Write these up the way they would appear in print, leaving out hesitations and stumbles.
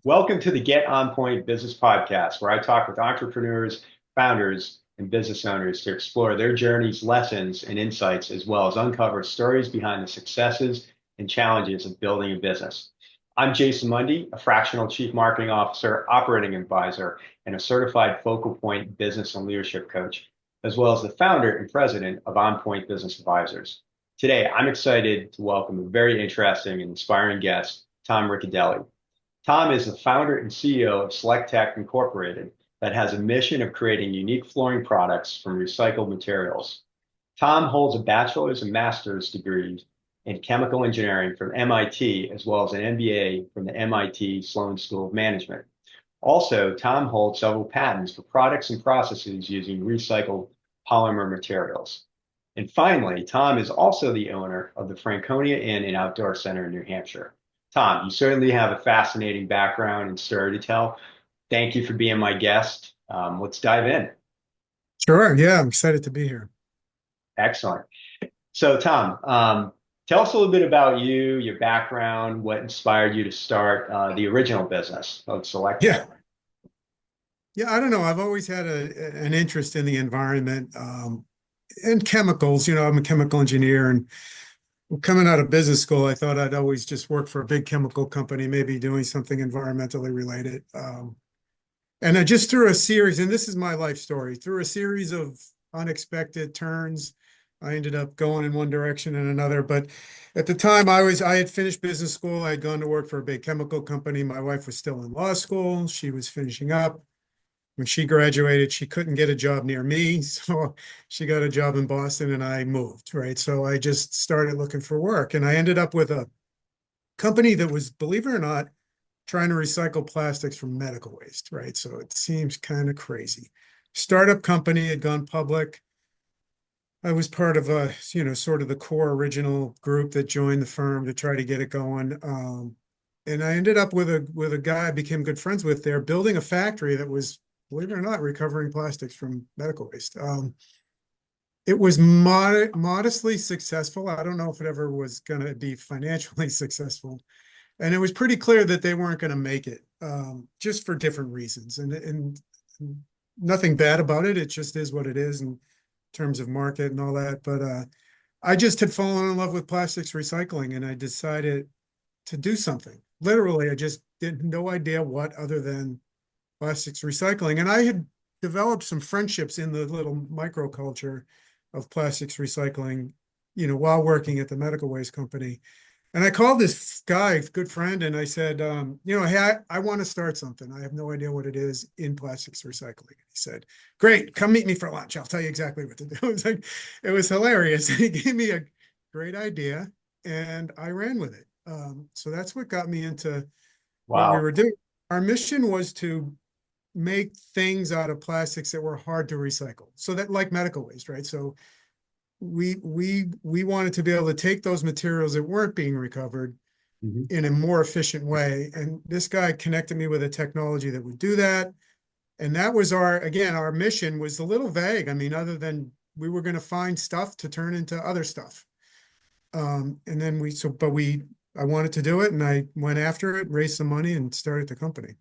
Welcome to the Get On Point Business Podcast, where I talk with entrepreneurs, founders, and business owners to explore their journeys, lessons, and insights, as well as uncover stories behind the successes and challenges of building a business. I'm Jason Mundy, a fractional chief marketing officer, operating advisor, and a certified focal point business and leadership coach, as well as the founder and president of On Point Business Advisors. Today, I'm excited to welcome a very interesting and inspiring guest, Tom Ricciardelli. Tom is the founder and CEO of SelecTech Incorporated that has a mission of creating unique flooring products from recycled materials. Tom holds a bachelor's and master's degrees in chemical engineering from MIT, as well as an MBA from the MIT Sloan School of Management. Also, Tom holds several patents for products and processes using recycled polymer materials. And finally, Tom is also the owner of the Franconia Inn and Outdoor Center in New Hampshire. Tom, you certainly have a fascinating background and story to tell. Thank you for being my guest. Let's dive in. Sure. Yeah, I'm excited to be here. Excellent. So, Tom, tell us a little bit about you, your background, what inspired you to start the original business of SelecTech. Yeah. Yeah, I don't know. I've always had an interest in the environment and chemicals. I'm a chemical engineer, and coming out of business school, I thought I'd always just work for a big chemical company, maybe doing something environmentally related. And I just through a series, and this is my life story, through a series of unexpected turns, I ended up going in one direction and another. But at the time I had finished business school. I had gone to work for a big chemical company. My wife was still in law school. She was finishing up. When she graduated, she couldn't get a job near me. So she got a job in Boston and I moved, right? So I just started looking for work. And I ended up with a company that was, believe it or not, trying to recycle plastics from medical waste, right? So it seems kind of crazy. Startup company had gone public. I was part of sort of the core original group that joined the firm to try to get it going. And I ended up with a guy I became good friends with there, building a factory that was, believe it or not, recovering plastics from medical waste. It was modestly successful. I don't know if it ever was going to be financially successful. And it was pretty clear that they weren't going to make it, just for different reasons. And nothing bad about it. It just is what it is in terms of market and all that. But I just had fallen in love with plastics recycling, and I decided to do something. Literally, I just had no idea what other than plastics recycling. And I had developed some friendships in the little microculture of plastics recycling, while working at the medical waste company. And I called this guy, good friend, and I said, hey, I want to start something. I have no idea what it is in plastics recycling. He said, great, come meet me for lunch. I'll tell you exactly what to do. It was hilarious. He gave me a great idea and I ran with it. So that's what got me into what we Wow. were doing. Our mission was to make things out of plastics that were hard to recycle. So that, like medical waste, right? So we wanted to be able to take those materials that weren't being recovered Mhm. in a more efficient way. And this guy connected me with a technology that would do that. And that was our mission was a little vague. I mean, other than we were going to find stuff to turn into other stuff. And then I wanted to do it, and I went after it, raised some money, and started the company.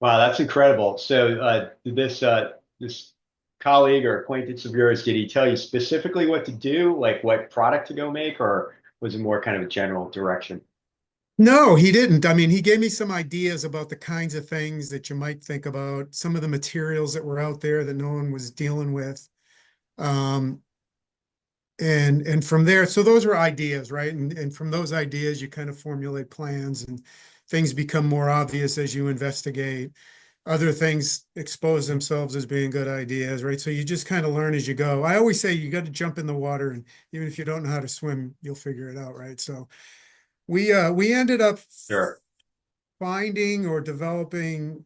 Wow, that's incredible. So, this colleague or acquaintance of yours, did he tell you specifically what to do, like what product to go make, or was it more kind of a general direction? No, he didn't. I mean, he gave me some ideas about the kinds of things that you might think about, some of the materials that were out there that no one was dealing with. Um, and from there, so those were ideas, right? And from those ideas, you kind of formulate plans, and things become more obvious as you investigate. Other things expose themselves as being good ideas, right? So you just kind of learn as you go. I always say you got to jump in the water, and even if you don't know how to swim, you'll figure it out, right? So we ended up Sure. finding or developing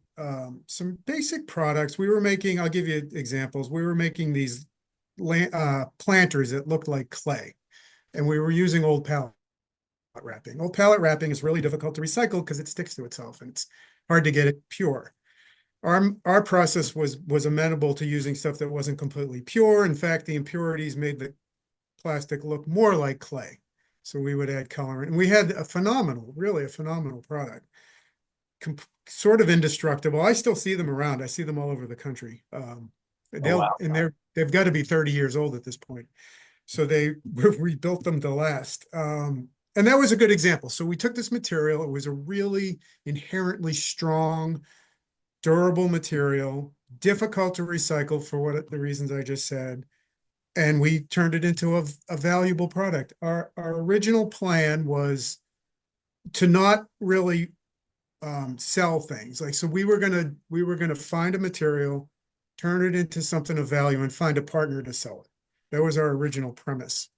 some basic products. We were making, I'll give you examples. We were making these planters that looked like clay, and we were using old pallet wrapping. Old pallet wrapping is really difficult to recycle because it sticks to itself and it's hard to get it pure. Our process was amenable to using stuff that wasn't completely pure. In fact, the impurities made the plastic look more like clay. So we would add colorant, and we had really a phenomenal product. sort of indestructible. I still see them around. I see them all over the country. Oh, wow. They've got to be 30 years old at this point. So they rebuilt them to last. And that was a good example. So we took this material. It was a really inherently strong, durable material, difficult to recycle for what the reasons I just said. And we turned it into a valuable product. Our original plan was to not really sell things. Like, so we were gonna find a material, turn it into something of value, and find a partner to sell it. That was our original premise.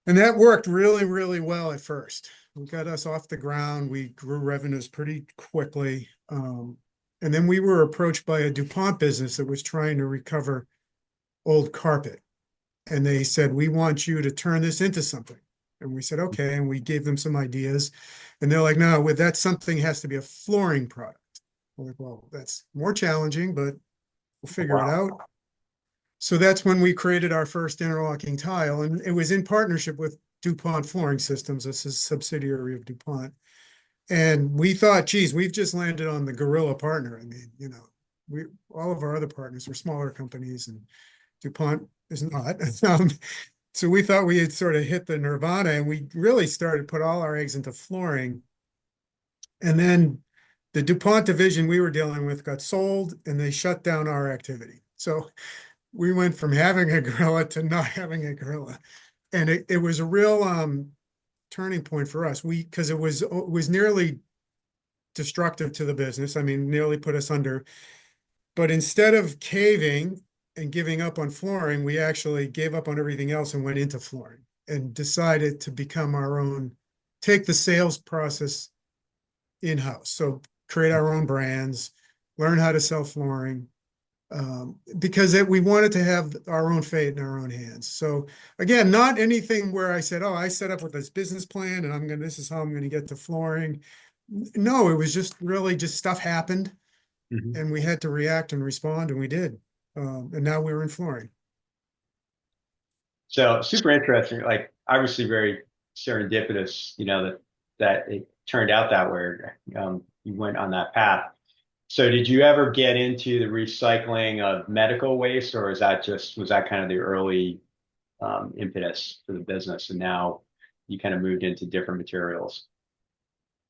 And that worked really, really well at first. We got us off the ground. We grew revenues pretty quickly. And then we were approached by a DuPont business that was trying to recover old carpet. And they said, we want you to turn this into something. And we said, okay. And we gave them some ideas. And they're like, no, with that something has to be a flooring product. We're like, well, that's more challenging, but we'll figure it out. So that's when we created our first interlocking tile. And it was in partnership with DuPont Flooring Systems. This is a subsidiary of DuPont. And we thought, geez, we've just landed on the gorilla partner. I mean, all of our other partners were smaller companies, and DuPont is not. So we thought we had sort of hit the nirvana, and we really started to put all our eggs into flooring. And then the DuPont division we were dealing with got sold, and they shut down our activity. So we went from having a gorilla to not having a gorilla. And it was a real turning point for us. Because it was nearly destructive to the business. I mean, nearly put us under. But instead of caving and giving up on flooring, we actually gave up on everything else and went into flooring and decided to become our own, take the sales process in-house. So create our own brands, learn how to sell flooring, because we wanted to have our own fate in our own hands. So again, not anything where I said, oh, I set up with this business plan and this is how I'm going to get to flooring. No, it was just really just stuff happened, and we had to react and respond, and we did. And now we're in flooring. So super interesting, like obviously very serendipitous, that it turned out that way. You went on that path. So did you ever get into the recycling of medical waste, or was that kind of the early impetus for the business, and now you kind of moved into different materials?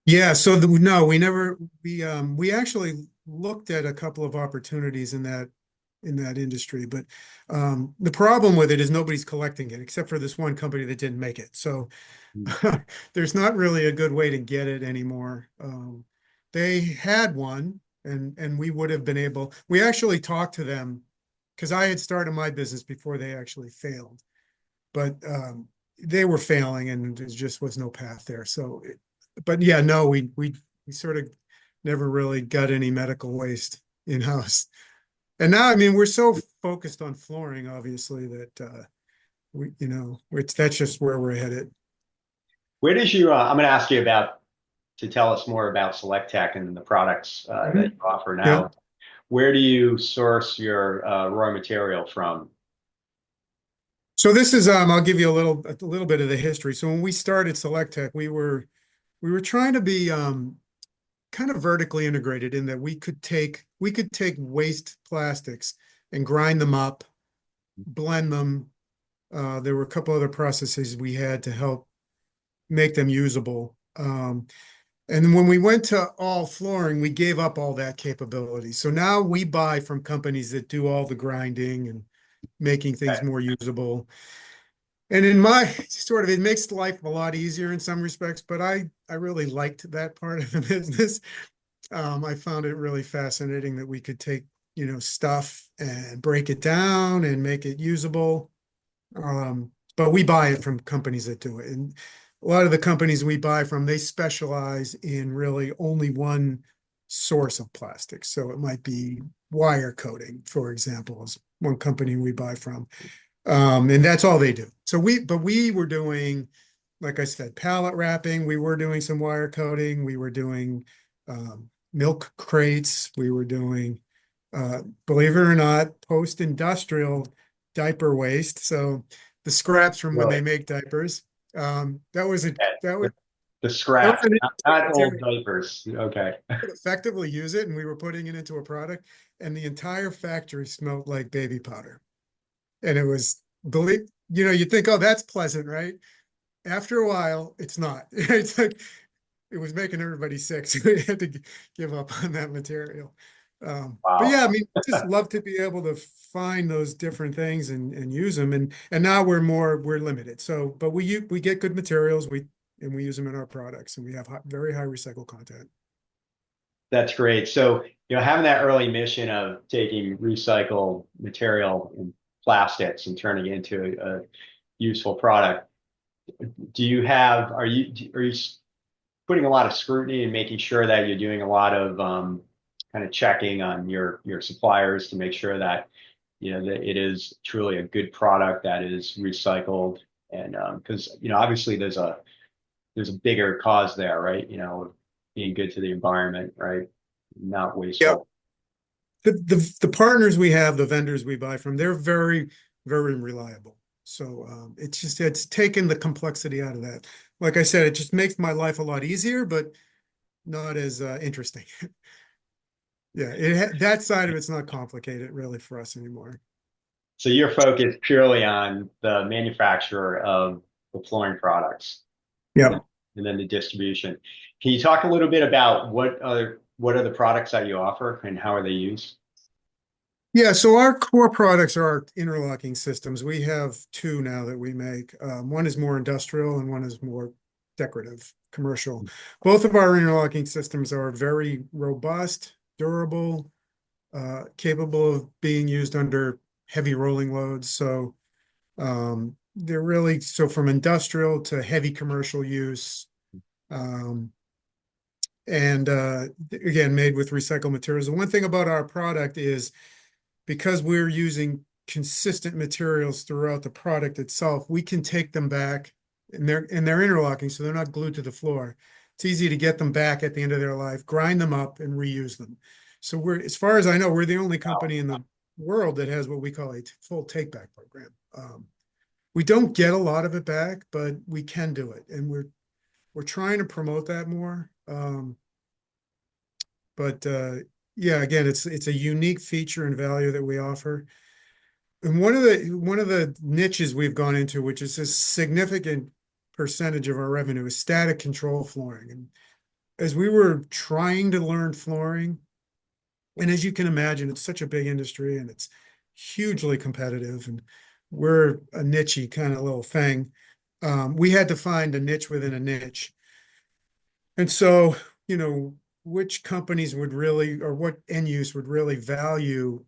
Yeah, so no, we actually looked at a couple of opportunities in that industry, but the problem with it is nobody's collecting it except for this one company that didn't make it. So there's not really a good way to get it anymore. They had one, and we would have been able. We actually talked to them because I had started my business before they actually failed, but they were failing, and there just was no path there. So, but yeah, no, we sort of never really got any medical waste in-house. And now, I mean, we're so focused on flooring, obviously, that that's just where we're headed. Where did you? I'm going to ask you to tell us more about SelecTech and the products that you offer now. Yeah. Where do you source your raw material from? So this is I'll give you a little bit of the history. So when we started SelecTech, we were trying to be kind of vertically integrated in that we could take waste plastics and grind them up, blend them. There were a couple other processes we had to help make them usable. And when we went to all flooring, we gave up all that capability. So now we buy from companies that do all the grinding and making things more usable. And in my it makes life a lot easier in some respects, but I really liked that part of the business. I found it really fascinating that we could take, stuff and break it down and make it usable. But we buy it from companies that do it. And a lot of the companies we buy from, they specialize in really only one source of plastic. So it might be wire coating, for example, is one company we buy from. And that's all they do. So we were doing, like I said, pallet wrapping. We were doing some wire coating. We were doing milk crates. We were doing, believe it or not, post-industrial diaper waste. So the scraps from when they make diapers. That was The That was scraps, an not interesting old material. diapers. Okay. Could effectively use it, and we were putting it into a product, and the entire factory smelled like baby powder. And it was, believe, you think, oh, that's pleasant, right? After a while, it's not. It's like it was making everybody sick, so we had to give up on that material. But Wow. yeah, I mean, just love to be able to find those different things and use them. And now we're limited. So, but we get good materials, we use them in our products, and we have very high recycle content. That's great. So, having that early mission of taking recycled material and plastics and turning it into a useful product, are you putting a lot of scrutiny and making sure that you're doing a lot of kind of checking on your suppliers to make sure that that it is truly a good product that is recycled and because obviously there's a bigger cause there, right? Being good to the environment, right? Not Yep. wasteful. The partners we have, the vendors we buy from, they're very, very reliable. So it's taken the complexity out of that. Like I said, it just makes my life a lot easier, but not as interesting. Yeah, that side of it's not complicated really for us anymore. So you're focused purely on the manufacturer of the flooring products and then Yep. and then the distribution. Can you talk a little bit about what are the products that you offer and how are they used? Yeah, so our core products are our interlocking systems. We have two now that we make. One is more industrial and one is more decorative, commercial. Both of our interlocking systems are very robust, durable, capable of being used under heavy rolling loads. So they're really so from industrial to heavy commercial use. Um, and again, made with recycled materials. The one thing about our product is because we're using consistent materials throughout the product itself, we can take them back and they're interlocking, so they're not glued to the floor. It's easy to get them back at the end of their life, grind them up, and reuse them. So as far as I know, we're the only company in the world that has what we call a full take back program. We don't get a lot of it back, but we can do it, and we're trying to promote that more. But yeah, again, it's a unique feature and value that we offer. And one of the niches we've gone into, which is a significant percentage of our revenue, is static control flooring. And as we were trying to learn flooring, and as you can imagine, it's such a big industry and it's hugely competitive, and we're a nichey kind of little thing. We had to find a niche within a niche. And so, which companies would really, or what end use would really value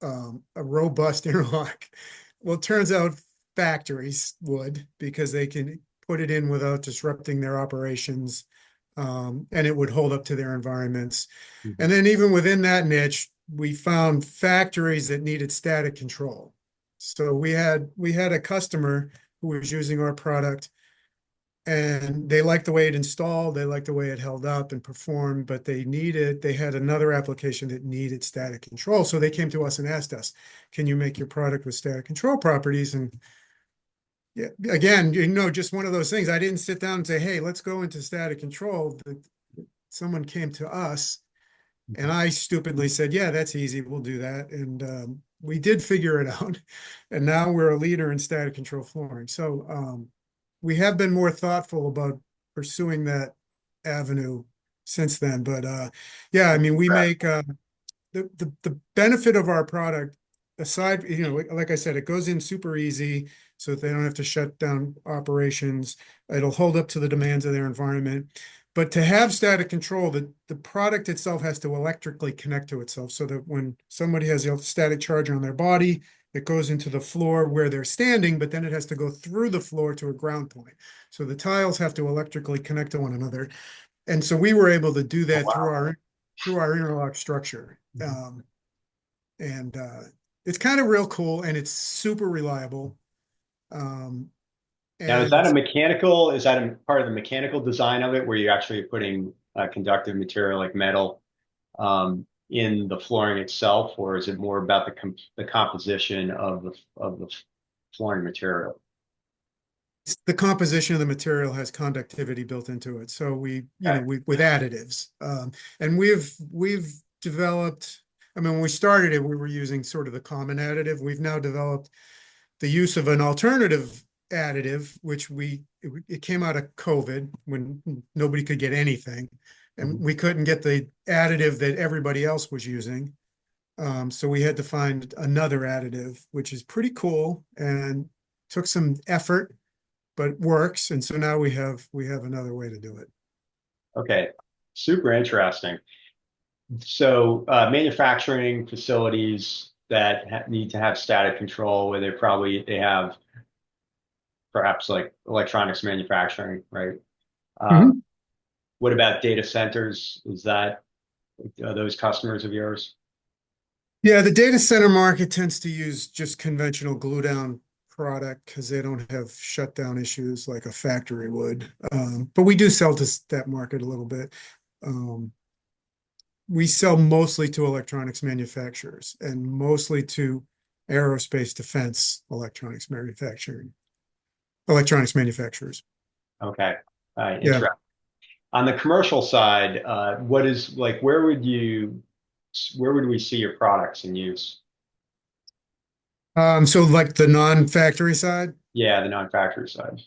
a robust interlock? Well, it turns out factories would because they can put it in without disrupting their operations, and it would hold up to their environments. Mhm. And then even within that niche, we found factories that needed static control. So we had a customer who was using our product and they liked the way it installed, they liked the way it held up and performed, but they had another application that needed static control. So they came to us and asked us, can you make your product with static control properties? And yeah, again, just one of those things. I didn't sit down and say, hey, let's go into static control. Someone came to us and I stupidly said, yeah, that's easy. We'll do that. And we did figure it out. And now we're a leader in static control flooring. So we have been more thoughtful about pursuing that avenue since then. But yeah, I mean, we make the benefit of our product, aside, like I said, it goes in super easy so that they don't have to shut down operations. It'll hold up to the demands of their environment. But to have static control, the product itself has to electrically connect to itself so that when somebody has a static charge on their body, it goes into the floor where they're standing, but then it has to go through the floor to a ground point. So the tiles have to electrically connect to one another. And so we were able to do Oh, that through wow. our interlock structure. Mhm. And it's kind of real cool and it's super reliable. Um, Now, is and that a it's mechanical? Is that a part of the mechanical design of it, where you're actually putting conductive material like metal in the flooring itself, or is it more about the composition of the flooring material? the composition of the material has conductivity built into it. So Okay. with additives, and we've developed. I mean, when we started it, we were using sort of the common additive. We've now developed the use of an alternative additive, which it came out of COVID when nobody could get anything, and Mhm. we couldn't get the additive that everybody else was using. So we had to find another additive, which is pretty cool and took some effort, but works. And so now we have another way to do it. Okay. Super interesting. So manufacturing facilities that need to have static control, where they have perhaps like electronics manufacturing, right? Um, Mhm. what about data centers? Are those customers of yours? Yeah, the data center market tends to use just conventional glue down product because they don't have shutdown issues like a factory would. But we do sell to that market a little bit. Um, we sell mostly to electronics manufacturers and mostly to aerospace defense electronics manufacturers. Okay. Yeah. Interesting. On the commercial side, what is like, where would we see your products in use? So like the non-factory side, Yeah, the non-factory side.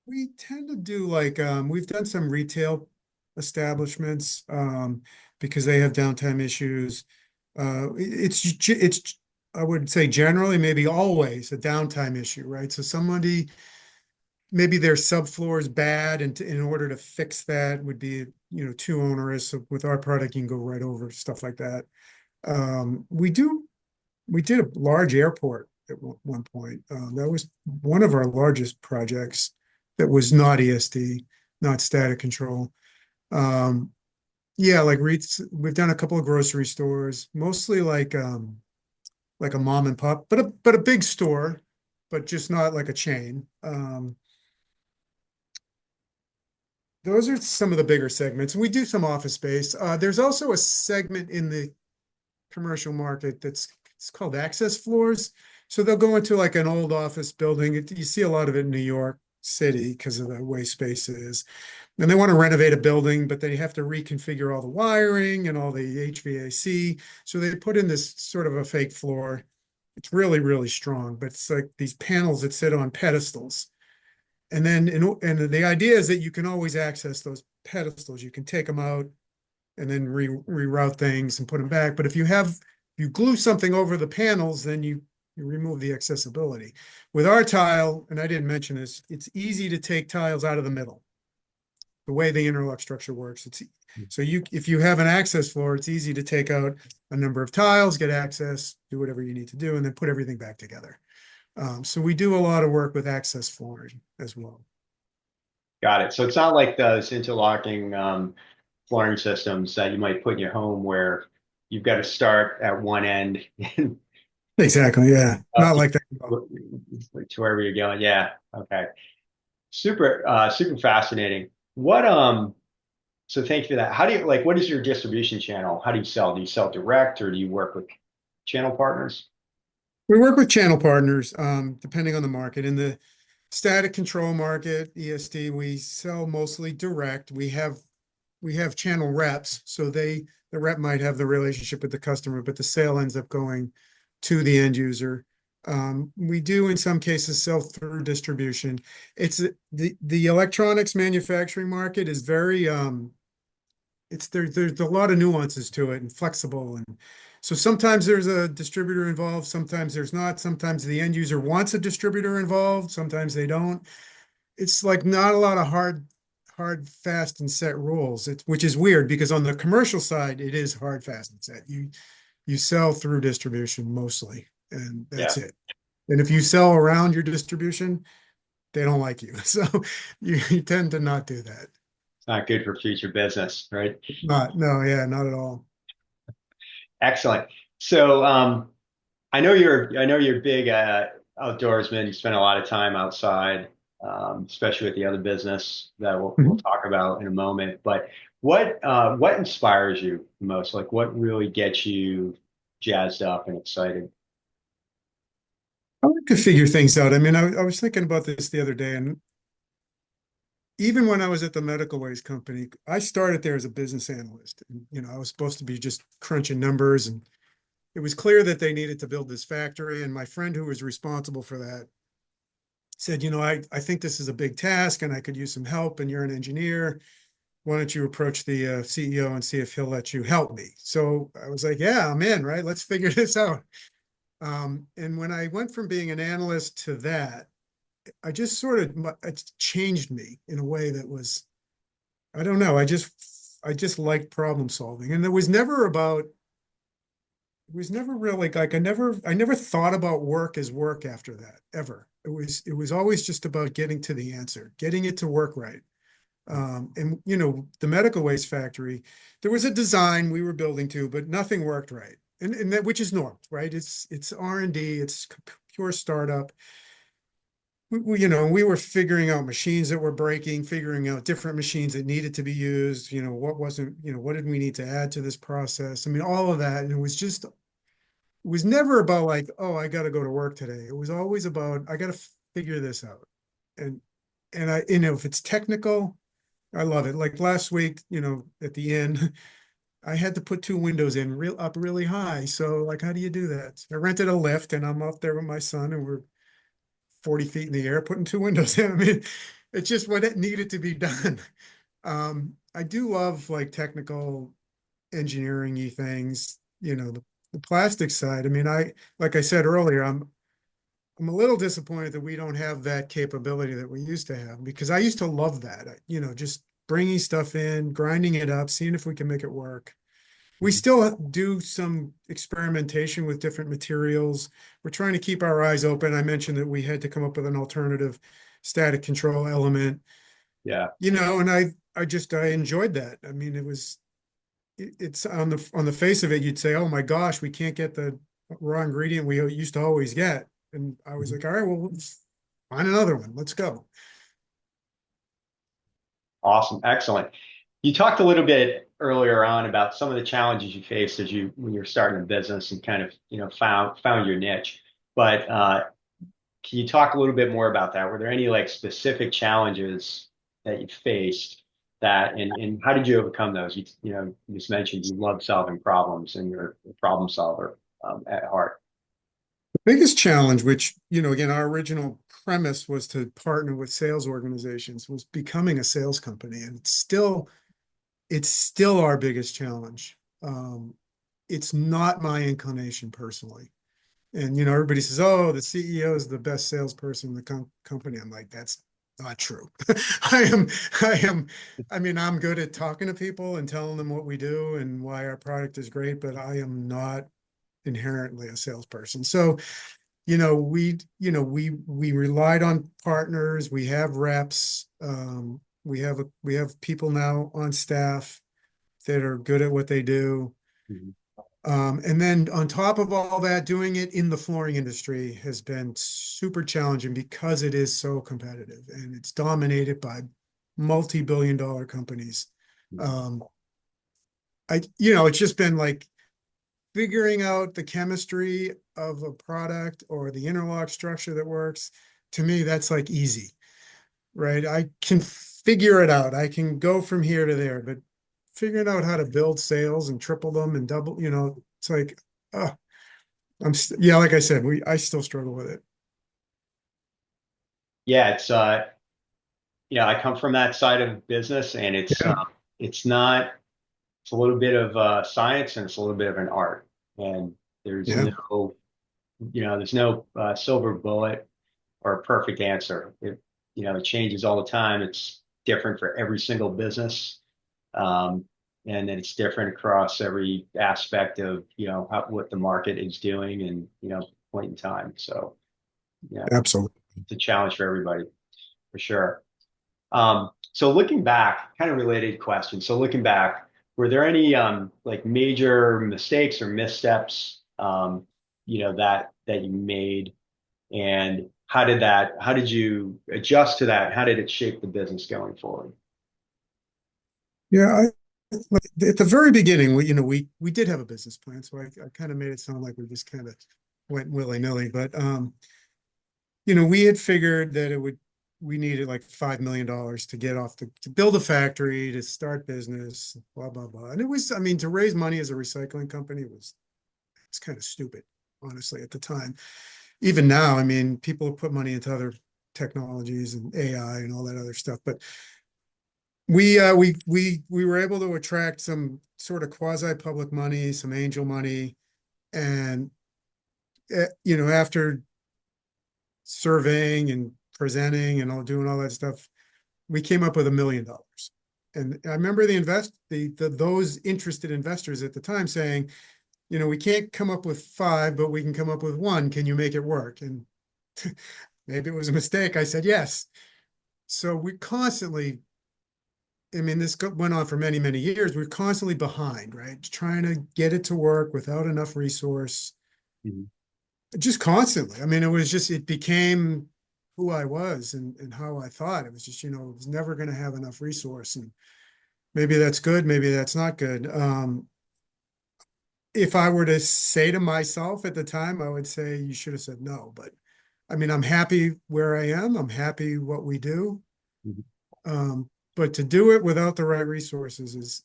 we tend to do like we've done some retail establishments because they have downtime issues. It's I would say generally maybe always a downtime issue, right? So somebody maybe their subfloor is bad, and in order to fix that would be too onerous. So with our product, you can go right over stuff like that. We did a large airport at one point. That was one of our largest projects that was not ESD, not static control. Um, yeah, like we've done a couple of grocery stores, mostly like a mom and pop, but a big store, but just not like a chain. Those are some of the bigger segments. We do some office space. There's also a segment in the commercial market it's called access floors. So they'll go into like an old office building. You see a lot of it in New York City because of the way space is. And they want to renovate a building, but they have to reconfigure all the wiring and all the HVAC. So they put in this sort of a fake floor. It's really, really strong, but it's like these panels that sit on pedestals. And then, and the idea is that you can always access those pedestals. You can take them out and then reroute things and put them back. But if you glue something over the panels, then you remove the accessibility. With our tile, and I didn't mention this, it's easy to take tiles out of the middle. The way the interlock structure works, so if you have an access floor, it's easy to take out a number of tiles, get access, do whatever you need to do, and then put everything back together. So we do a lot of work with access flooring as well. Got it. So it's not like those interlocking flooring systems that you might put in your home where you've got to start at one end and Exactly. Yeah. up Not like that. to wherever you're going. Yeah. Okay. Super fascinating. So thank you for that. How do you like, what is your distribution channel? How do you sell? Do you sell direct or do you work with channel partners? We work with channel partners, depending on the market. In the static control market, ESD, we sell mostly direct. We have channel reps, so the rep might have the relationship with the customer, but the sale ends up going to the end user. We do in some cases sell through distribution. It's the electronics manufacturing market is very there's a lot of nuances to it and flexible, and so sometimes there's a distributor involved, sometimes there's not, sometimes the end user wants a distributor involved, sometimes they don't. It's like not a lot of hard, fast and set rules. Which is weird because on the commercial side, it is hard, fast and set. You sell through distribution mostly, and Yeah. that's it. And if you sell around your distribution, they don't like you. So you tend to not do that. It's not good for future business, right? Not, no, yeah, not at all. Excellent. So I know you're big outdoorsman. You spend a lot of time outside, especially with the other business that we'll Mhm. talk about in a moment. But what inspires you the most? Like what really gets you jazzed up and excited? like to figure things out. I mean, I was thinking about this the other day, and even when I was at the medical waste company, I started there as a business analyst. And, I was supposed to be just crunching numbers, and it was clear that they needed to build this factory. And my friend who was responsible for that said, I think this is a big task and I could use some help, and you're an engineer. Why don't you approach the CEO and see if he'll let you help me? So I was like, yeah, I'm in, right? Let's figure this out. And when I went from being an analyst to that, I just it changed me in a way that was, I don't know, I just liked problem solving. And it was never really like, I never thought about work as work after that, ever. It was always just about getting to the answer, getting it to work right. And the medical waste factory, there was a design we were building to, but nothing worked right. And that, which is normal, right? It's R&D, it's pure startup. We were figuring out machines that were breaking, figuring out different machines that needed to be used, what wasn't, what did we need to add to this process? I mean, all of that. And it was never about like, oh, I got to go to work today. It was always about, I got to figure this out. And, if it's technical, I love it. Like last week, at the end, I had to put two windows in up really high. So like, how do you do that? I rented a lift and I'm up there with my son and we're 40 feet in the air, putting two windows in. I mean, it's just what it needed to be done. I do love like technical engineering-y things, the plastic side. I mean, like I said earlier, I'm a little disappointed that we don't have that capability that we used to have, because I used to love that, just bringing stuff in, grinding it up, seeing if we can make it work. We still do some experimentation with different materials. We're trying to keep our eyes open. I mentioned that we had to come up with an alternative static control element, Yeah. and I enjoyed that. I mean, it's on the face of it, you'd say, oh my gosh, we can't get the raw ingredient we used to always get. And I was like, all right, well, let's find another one. Let's go. Awesome. Excellent. You talked a little bit earlier on about some of the challenges you faced when you're starting a business and kind of, found your niche. But can you talk a little bit more about that? Were there any like specific challenges that you faced and how did you overcome those? You just mentioned you love solving problems and you're a problem solver at heart. The biggest challenge, which, again, our original premise was to partner with sales organizations, was becoming a sales company. And it's still our biggest challenge. It's not my inclination personally. And, everybody says, oh, the CEO is the best salesperson in the company. I'm like, that's not true. I am, I'm good at talking to people and telling them what we do and why our product is great, but I am not inherently a salesperson. So, we relied on partners. We have reps. We have people now on staff that are good at what they do. Mhm. And then on top of all that, doing it in the flooring industry has been super challenging because it is so competitive and it's dominated by multi-billion dollar companies. Um, it's just been like figuring out the chemistry of a product or the interlock structure that works. To me, that's like easy, right? I can figure it out. I can go from here to there, but figuring out how to build sales and triple them and double, it's like, oh, yeah, like I said, I still struggle with it. Yeah, I come from that side of business and Yeah. it's not, it's a little bit of science and it's a little bit of an art. And there's Yeah. no, there's no silver bullet or a perfect answer. It changes all the time. It's different for every single business. Um, and then it's different across every aspect of, what the market is doing and, point in time. So, yeah, Absolutely. it's a challenge for everybody for sure. So looking back, kind of related question. So looking back, were there any like major mistakes or missteps that you made, and how did you adjust to that? How did it shape the business going forward? Yeah. At the very beginning, we did have a business plan. So I kind of made it sound like we just kind of went willy-nilly, but we had figured that we needed like $5 million to get off to build a factory, to start business, blah, blah, blah. And it was, I mean, to raise money as a recycling company it's kind of stupid, honestly, at the time. Even now, I mean, people have put money into other technologies and AI and all that other stuff, but we were able to attract some sort of quasi-public money, some angel money, and after surveying and presenting and all doing all that stuff, we came up with $1 million. And I remember those interested investors at the time saying, we can't come up with five, but we can come up with one. Can you make it work? And maybe it was a mistake. I said yes. So we constantly, I mean, this went on for many, many years. We're constantly behind, right? Trying to get it to work without enough resource, Mhm. just constantly. I mean, it became who I was and how I thought. It was just, it was never going to have enough resource. And maybe that's good, maybe that's not good. If I were to say to myself at the time, I would say you should have said no. But I mean, I'm happy where I am. I'm happy what we do. Mhm. But to do it without the right resources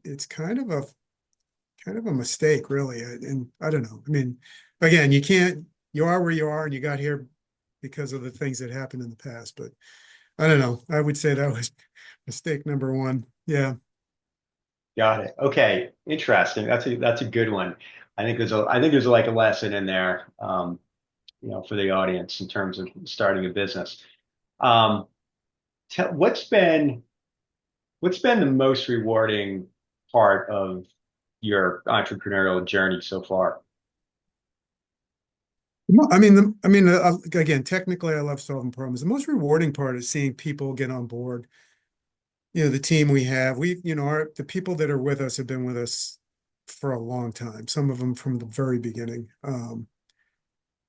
it's kind of a mistake, really. And I don't know. I mean, again, you are where you are and you got here because of the things that happened in the past. But I don't know. I would say that was mistake number one. Yeah. Got it. Okay. Interesting. That's a good one. I think there's like a lesson in there, for the audience in terms of starting a business. Um, what's been the most rewarding part of your entrepreneurial journey so far? Again, technically, I love solving problems. The most rewarding part is seeing people get on board. The team we have, the people that are with us have been with us for a long time, some of them from the very beginning.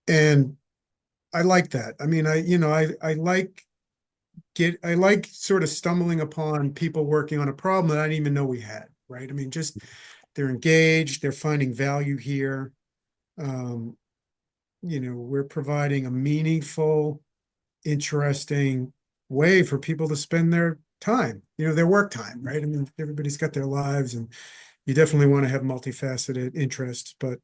And I like that. I mean, I like sort of stumbling upon people working on a problem that I didn't even know we had, right? I mean, just they're engaged, they're finding value here. Um, we're providing a meaningful, interesting way for people to spend their time, their work time, right? I mean, everybody's got their lives and you definitely want to have multifaceted interests, but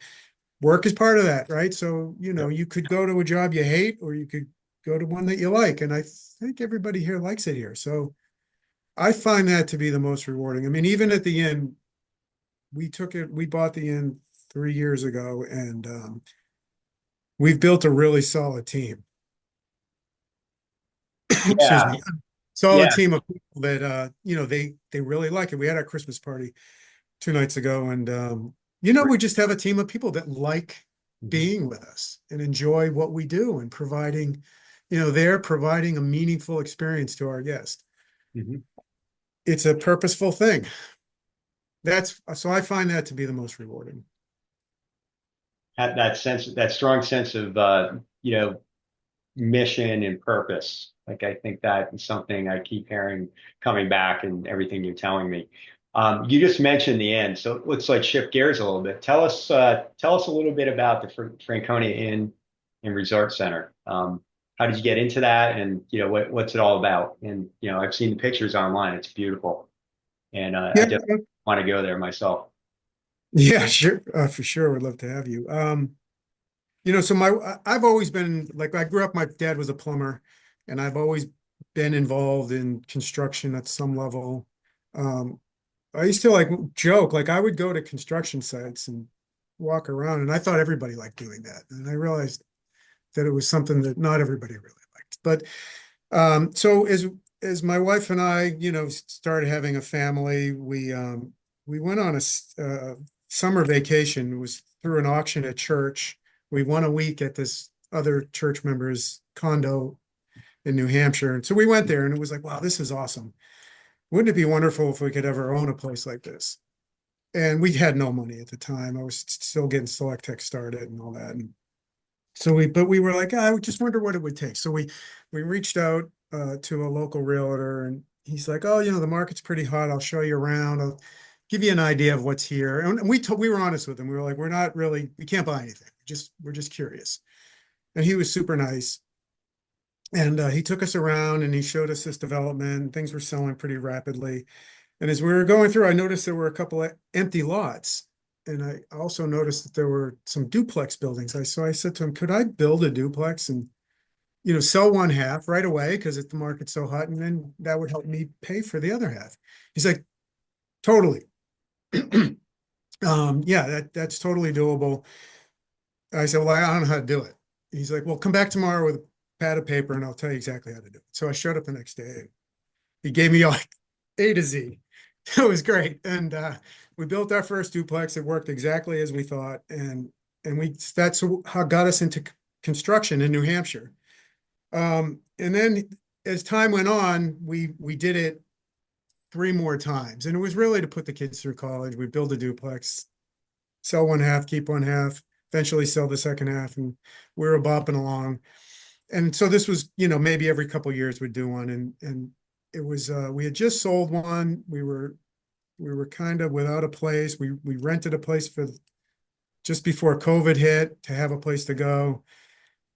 work is part of that, right? So, Yep. you could go to a job you hate, or you could go to one that you like. And I think everybody here likes it here. So I find that to be the most rewarding. I mean, even at the end, we bought the inn 3 years ago, and we've built a really solid team. Excuse Yeah. me. Solid Yeah. team of people that they really like it. We had our Christmas party 2 nights ago, and we just have a team of people that like Mhm. being with us and enjoy what we do and they're providing a meaningful experience to our guest. Mhm. It's a purposeful thing. So I find that to be the most rewarding. That strong sense of mission and purpose. Like I think that is something I keep hearing coming back in everything you're telling me. You just mentioned the end, so let's like shift gears a little bit. Tell us a little bit about the Franconia Inn and Resort Center. How did you get into that, and what's it all about? And I've seen the pictures online; it's beautiful, and I Yeah, just want to go there myself. yeah, sure, for sure. Would love to have you. So I've always been like, I grew up, my dad was a plumber, and I've always been involved in construction at some level. Um, I used to like joke, like I would go to construction sites and walk around, and I thought everybody liked doing that. And I realized that it was something that not everybody really liked. But so as my wife and I, started having a family, we went on a summer vacation. It was through an auction at church. We won a week at this other church member's condo in New Hampshire. And so we went there and it was like, wow, this is awesome. Wouldn't it be wonderful if we could ever own a place like this? And we had no money at the time. I was still getting SelecTech started and all that. And but we were like, I just wonder what it would take. So we reached out to a local realtor, and he's like, oh, the market's pretty hot. I'll show you around. I'll give you an idea of what's here. And we were honest with him. We were like, we can't buy anything. We're just curious. And he was super nice. And he took us around and he showed us this development. Things were selling pretty rapidly. And as we were going through, I noticed there were a couple of empty lots. And I also noticed that there were some duplex buildings. So I said to him, could I build a duplex and, sell one half right away because the market's so hot, and then that would help me pay for the other half. He's like, totally. Yeah, that's totally doable. I said, well, I don't know how to do it. He's like, well, come back tomorrow with a pad of paper and I'll tell you exactly how to do it. So I showed up the next day. He gave me like A to Z. It was great. And we built our first duplex. It worked exactly as we thought. And that's how got us into construction in New Hampshire. And then as time went on, we did it three more times. And it was really to put the kids through college. We build a duplex, sell one half, keep one half, eventually sell the second half. And we were bopping along. And so this was, maybe every couple of years we'd do one. And it was we had just sold one. We were kind of without a place. We rented a place for just before COVID hit to have a place to go.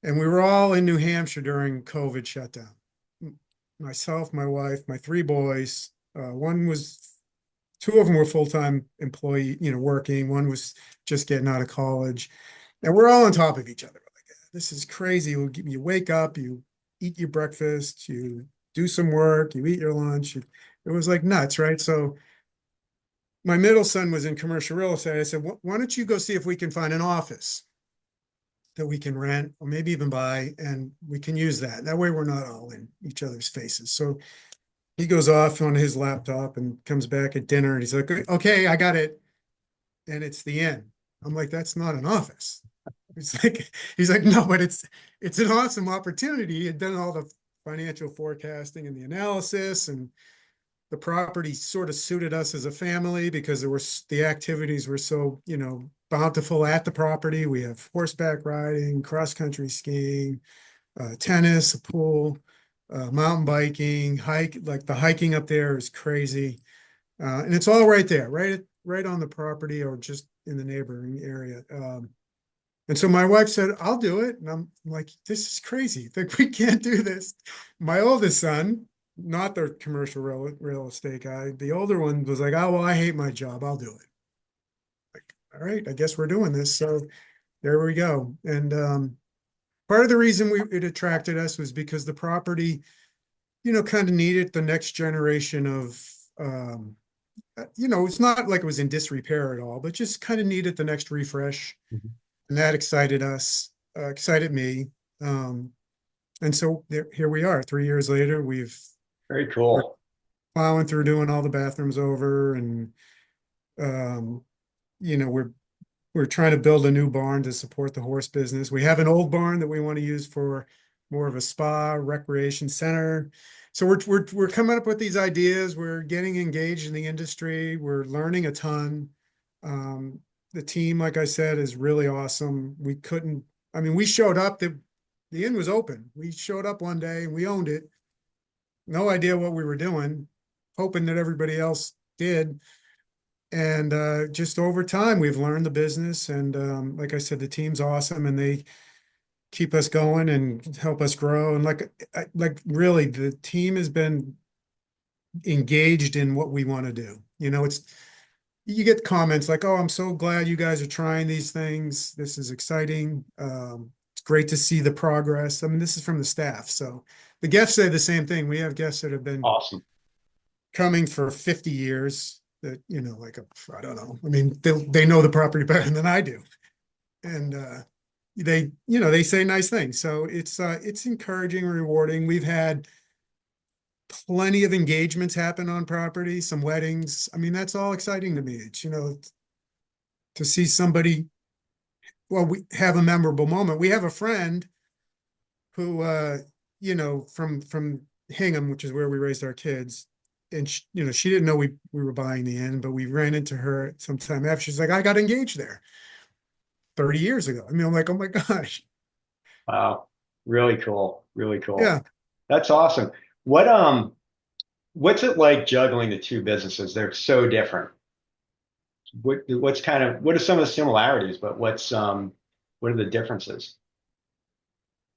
And we were all in New Hampshire during COVID shutdown. Myself, my wife, my three boys. Two of them were full-time employee, working. One was just getting out of college. And we're all on top of each other. Like, this is crazy. You wake up, you eat your breakfast, you do some work, you eat your lunch. It was like nuts, right? So my middle son was in commercial real estate. I said, why don't you go see if we can find an office that we can rent or maybe even buy, and we can use that. That way we're not all in each other's faces. So he goes off on his laptop and comes back at dinner and he's like, okay, I got it. And it's the end. I'm like, that's not an office. He's like, no, but it's an awesome opportunity. He had done all the financial forecasting and the analysis, and the property sort of suited us as a family because the activities were so, bountiful at the property. We have horseback riding, cross-country skiing, tennis, a pool, mountain biking, like the hiking up there is crazy. And it's all right there, right on the property or just in the neighboring area. And so my wife said, I'll do it. And I'm like, this is crazy. Like, we can't do this. My oldest son, not the commercial real estate guy, the older one was like, oh, well, I hate my job. I'll do it. Like, all right, I guess we're doing this. So there we go. And part of the reason it attracted us was because the property, kind of needed the next generation of, it's not like it was in disrepair at all, but just kind of needed the next refresh. Mhm. And that excited us, excited me. And so here we are, 3 years later. Very We're cool. plowing through doing all the bathrooms over, and um, we're trying to build a new barn to support the horse business. We have an old barn that we want to use for more of a spa recreation center. So we're coming up with these ideas. We're getting engaged in the industry. We're learning a ton. The team, like I said, is really awesome. We showed up, the inn was open. We showed up one day and we owned it. No idea what we were doing, hoping that everybody else did. And just over time, we've learned the business. And like I said, the team's awesome, and they keep us going and help us grow. And like really, the team has been engaged in what we want to do. You get comments like, "Oh, I'm so glad you guys are trying these things. This is exciting. It's great to see the progress." I mean, this is from the staff. So the guests say the same thing. We have guests that have been Awesome. coming for 50 years that, I don't know. I mean, they know the property better than I do. And they say nice things. So it's encouraging, rewarding. We've had plenty of engagements happen on property, some weddings. I mean, that's all exciting to me. It's, to see somebody, well, we have a memorable moment. We have a friend who, from Hingham, which is where we raised our kids. And she didn't know we were buying the inn, but we ran into her sometime after. She's like, I got engaged there 30 years ago. I mean, I'm like, oh my gosh. Wow. Really cool. Really cool. Yeah. That's awesome. What what's it like juggling the two businesses? They're so different. What are some of the similarities, but what are the differences?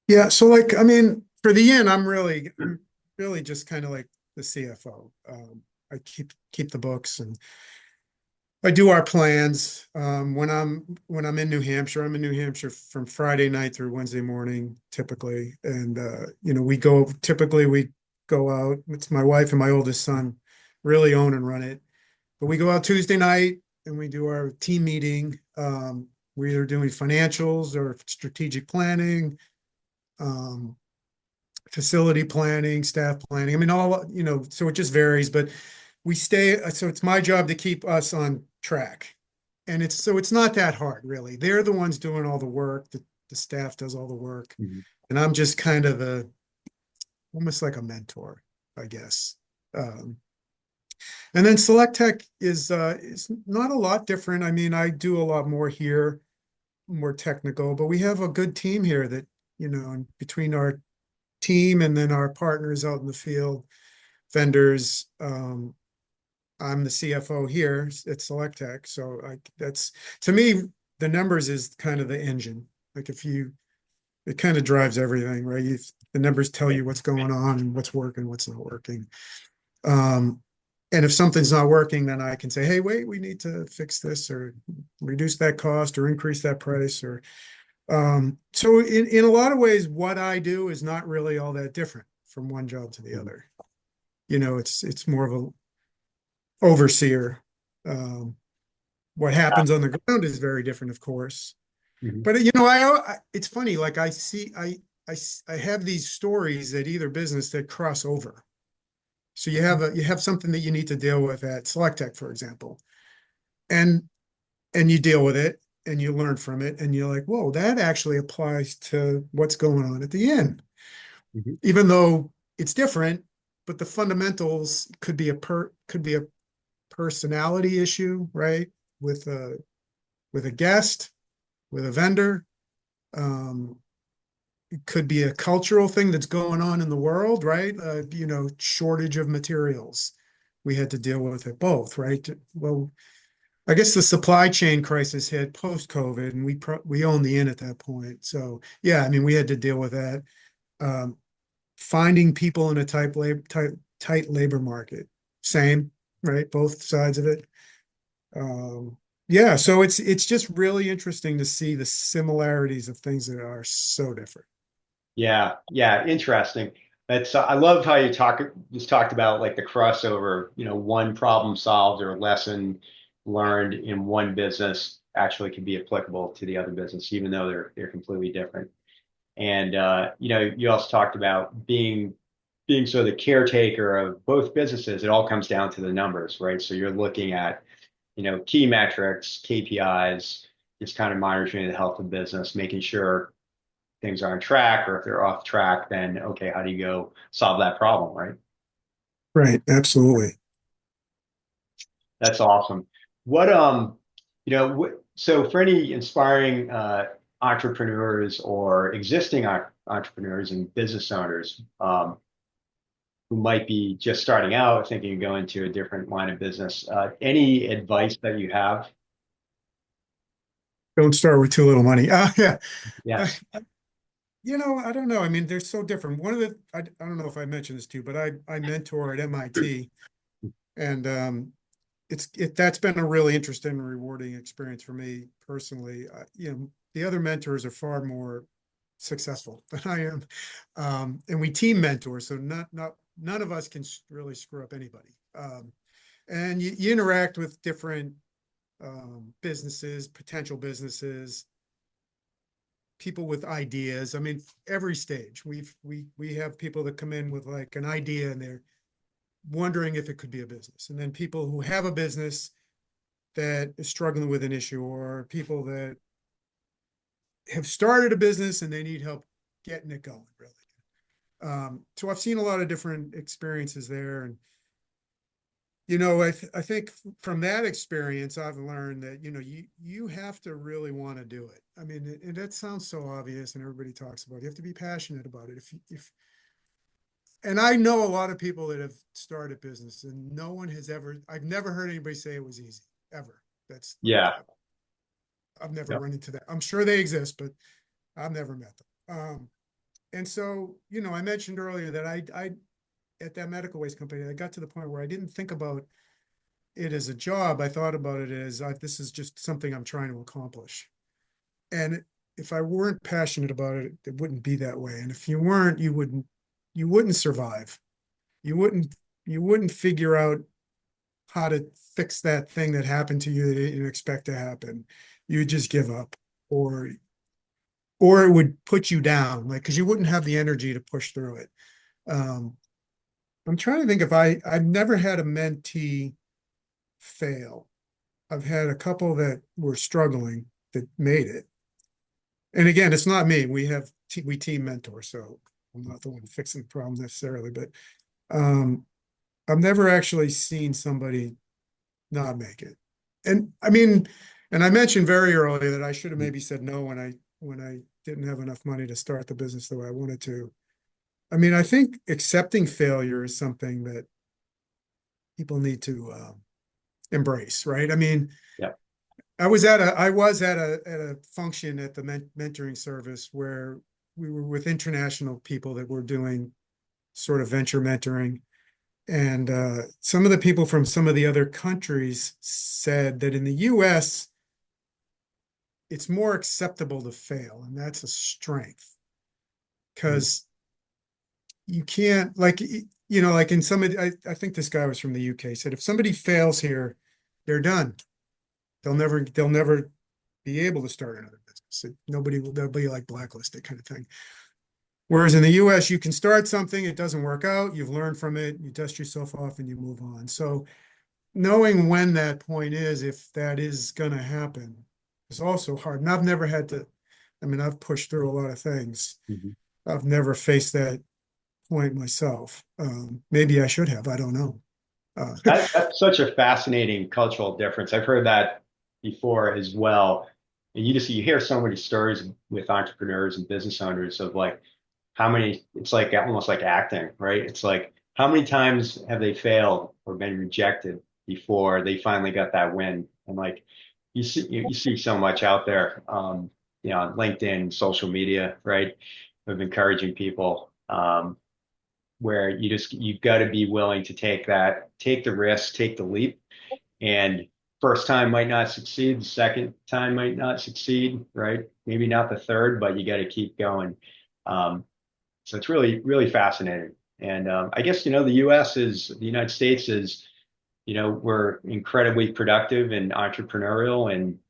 Yeah. So like, I mean, for the end, I'm really just kind of like the CFO. I keep the books and I do our plans. When I'm in New Hampshire, I'm in New Hampshire from Friday night through Wednesday morning, typically. And we go out. It's my wife and my oldest son really own and run it. But we go out Tuesday night and we do our team meeting. We're either doing financials or strategic planning, um, facility planning, staff planning. I mean, so it just varies, but so it's my job to keep us on track. And it's not that hard, really. They're the ones doing all the work. The staff does all the work. Mhm. And I'm just kind of almost like a mentor, I guess. Um, and then SelecTech is not a lot different. I mean, I do a lot more here, more technical, but we have a good team here that, and between our team and then our partners out in the field, vendors, I'm the CFO here at SelecTech. So that's, to me, the numbers is kind of the engine. Like it kind of drives everything, right? The numbers tell Right. you what's going on and what's working, what's not working. Um, and if something's not working, then I can say, hey, wait, we need to fix this or reduce that cost or increase that price so in a lot of ways, what I do is not really all that different from one job to the Mhm. other. It's more of a overseer. Um, what happens on the ground is very different, of course. Mhm. But it's funny. Like I have these stories at either business that cross over. So you have something that you need to deal with at SelecTech, for example, and and you deal with it and you learn from it, and you're like, whoa, that actually applies to what's going on at the end, Mhm. even though it's different. But the fundamentals could be a personality issue, right? With a guest, with a vendor. Um, it could be a cultural thing that's going on in the world, right? Shortage of materials. We had to deal with it both, right? Well, I guess the supply chain crisis hit post-COVID, and we owned the inn at that point. So yeah, I mean, we had to deal with that. Um, Finding people in a tight labor market, same, right? Both sides of it. Um, yeah, so it's just really interesting to see the similarities of things that are so different. Yeah, yeah, interesting. That's I love how you just talked about like the crossover, one problem solved or lesson learned in one business actually can be applicable to the other business, even though they're completely different. And you also talked about being sort of the caretaker of both businesses. It all comes down to the numbers, right? So you're looking at, key metrics, KPIs, just kind of monitoring the health of business, making sure things are on track, or if they're off track, then okay, how do you go solve that problem, right? Right, absolutely. That's awesome. What so for any inspiring entrepreneurs or existing entrepreneurs and business owners who might be just starting out, thinking of going to a different line of business, any advice that you have? Don't start with too little money. Yeah. Uh, Yes. I don't know. I mean, they're so different. I don't know if I mentioned this too, but I mentor at MIT, and that's been a really interesting and rewarding experience for me personally. The other mentors are far more successful than I am, and we team mentor, so none of us can really screw up anybody. And you interact with different businesses, potential businesses, people with ideas. I mean, every stage we have people that come in with like an idea and they're wondering if it could be a business, and then people who have a business that is struggling with an issue, or people that have started a business and they need help getting it going, really. So I've seen a lot of different experiences there, and I think from that experience, I've learned that you have to really want to do it. I mean, and that sounds so obvious, and everybody talks about it. You have to be passionate about it. If And I know a lot of people that have started business, and no one has ever. I've never heard anybody say it was easy ever. That's like Yeah. I've never Yep. run into that. I'm sure they exist, but I've never met them. And so, I mentioned earlier that I at that medical waste company, I got to the point where I didn't think about it as a job. I thought about it as this is just something I'm trying to accomplish. And if I weren't passionate about it, it wouldn't be that way. And if you weren't, you wouldn't survive. You wouldn't you wouldn't figure out how to fix that thing that happened to you that you didn't expect to happen. You would just give up, or it would put you down, like because you wouldn't have the energy to push through it. Um, I'm trying to think if I've never had a mentee fail. I've had a couple that were struggling that made it. And again, it's not me. We team mentor, so I'm not the one fixing the problem necessarily, but um, I've never actually seen somebody not make it. And I mean, and I mentioned very early that I should have maybe said no when I didn't have enough money to start the business the way I wanted to. I mean, I think accepting failure is something that people need to embrace, right? I mean, Yeah. I was at a function at the mentoring service where we were with international people that were doing sort of venture mentoring. And some of the people from some of the other countries said that in the US, it's more acceptable to fail, and that's a strength because you can't, like, like in some of I think this guy was from the UK, said if somebody fails here, they're done. They'll never be able to start another business. They'll be like blacklisted kind of thing. Whereas in the US, you can start something, it doesn't work out, you've learned from it, you dust yourself off and you move on. So knowing when that point is, if that is going to happen, is also hard. And I've never had to, I mean, I've pushed through a lot of things. Mhm. I've never faced that point myself. Maybe I should have, I don't know. That's such a fascinating cultural difference. I've heard that before as well. And you hear so many stories with entrepreneurs and business owners of like how many, it's like almost like acting, right? It's like how many times have they failed or been rejected before they finally got that win? And like you see so much out there, on LinkedIn, social media, right? Of encouraging people. Where you've got to be willing to take the risk, take the leap. And first time might not succeed, the second time might not succeed, right? Maybe not the third, but you got to keep going. So it's really, really fascinating. And I guess, the United States is, we're incredibly productive and entrepreneurial. And,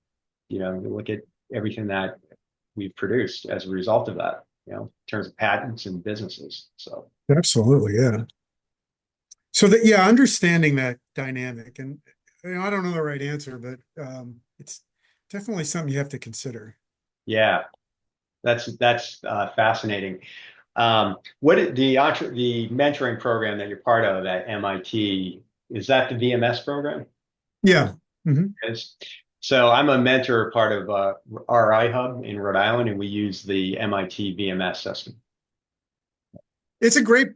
you look at everything that we've produced as a result of that, in terms of patents and businesses. So. Absolutely, yeah. So that, yeah, understanding that dynamic, and I don't know the right answer, but it's definitely something you have to consider. Yeah, that's fascinating. The mentoring program that you're part of at MIT, is that the VMS program? Yeah. Mhm. Yes. So I'm a mentor part of RI Hub in Rhode Island, and we use the MIT VMS system. It's a great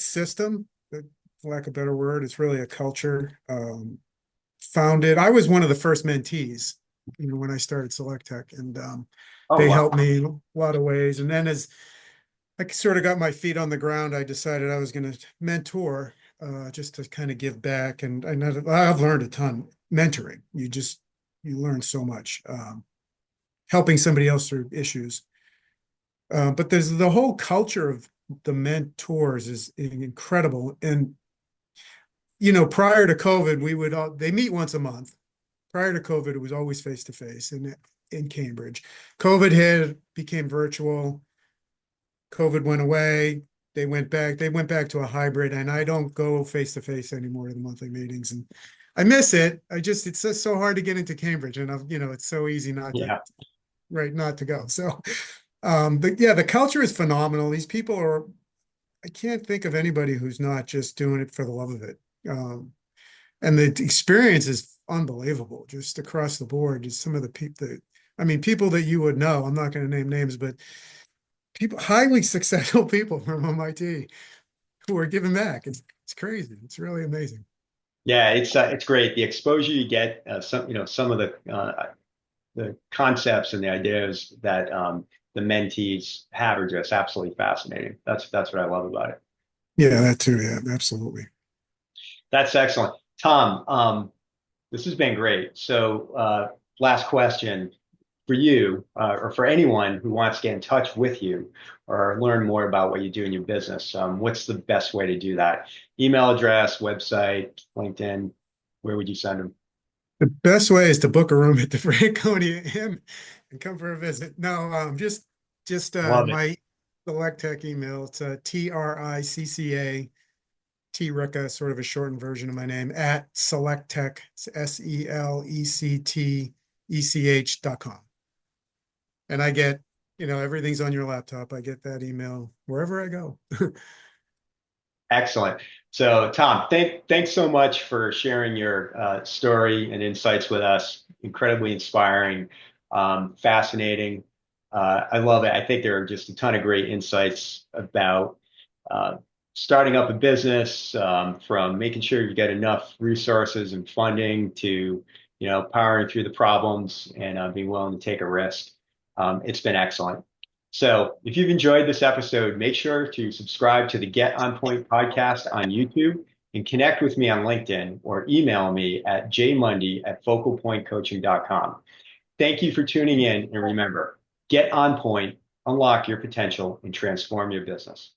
system, for lack of a better word. It's really a culture. Founded, I was one of the first mentees, when I started SelecTech, and Oh, they wow. helped me in a lot of ways. And then as I sort of got my feet on the ground, I decided I was going to mentor, just to kind of give back. And I've learned a ton mentoring. You learn so much, helping somebody else through issues. But there's the whole culture of the mentors is incredible. And prior to COVID, they meet once a month. Prior to COVID, it was always face to face in Cambridge. COVID hit, became virtual. COVID went away. They went back to a hybrid, and I don't go face to face anymore to the monthly meetings. And I miss it. It's just so hard to get into Cambridge, and it's so easy Yeah. not to go. So, but yeah, the culture is phenomenal. These people I can't think of anybody who's not just doing it for the love of it. And the experience is unbelievable, just across the board. Just some of the people that you would know. I'm not going to name names, but people, highly successful people from MIT who are giving back. It's crazy. It's really amazing. Yeah, it's great. The exposure you get, some of the concepts and the ideas that the mentees have are just absolutely fascinating. That's what I love about it. Yeah, that too. Yeah, absolutely. That's excellent. Tom, this has been great. So, last question for you, or for anyone who wants to get in touch with you or learn more about what you do in your business. What's the best way to do that? Email address, website, LinkedIn, where would you send them? The best way is to book a room at the Franconia Inn and come for a visit. No, just Love it. my SelecTech email. It's TRICCA T Ricca, sort of a shortened version of my name, at SelecTech, SelecTech.com. And I get, everything's on your laptop. I get that email wherever I go. Excellent. So, Tom, thanks so much for sharing your story and insights with us. Incredibly inspiring, fascinating. I love it. I think there are just a ton of great insights about uh, starting up a business, from making sure you get enough resources and funding to, powering through the problems and being willing to take a risk. It's been excellent. So if you've enjoyed this episode, make sure to subscribe to the Get On Point podcast on YouTube and connect with me on LinkedIn or email me at jmundy@focalpointcoaching.com. Thank you for tuning in, and remember, get on point, unlock your potential, and transform your business.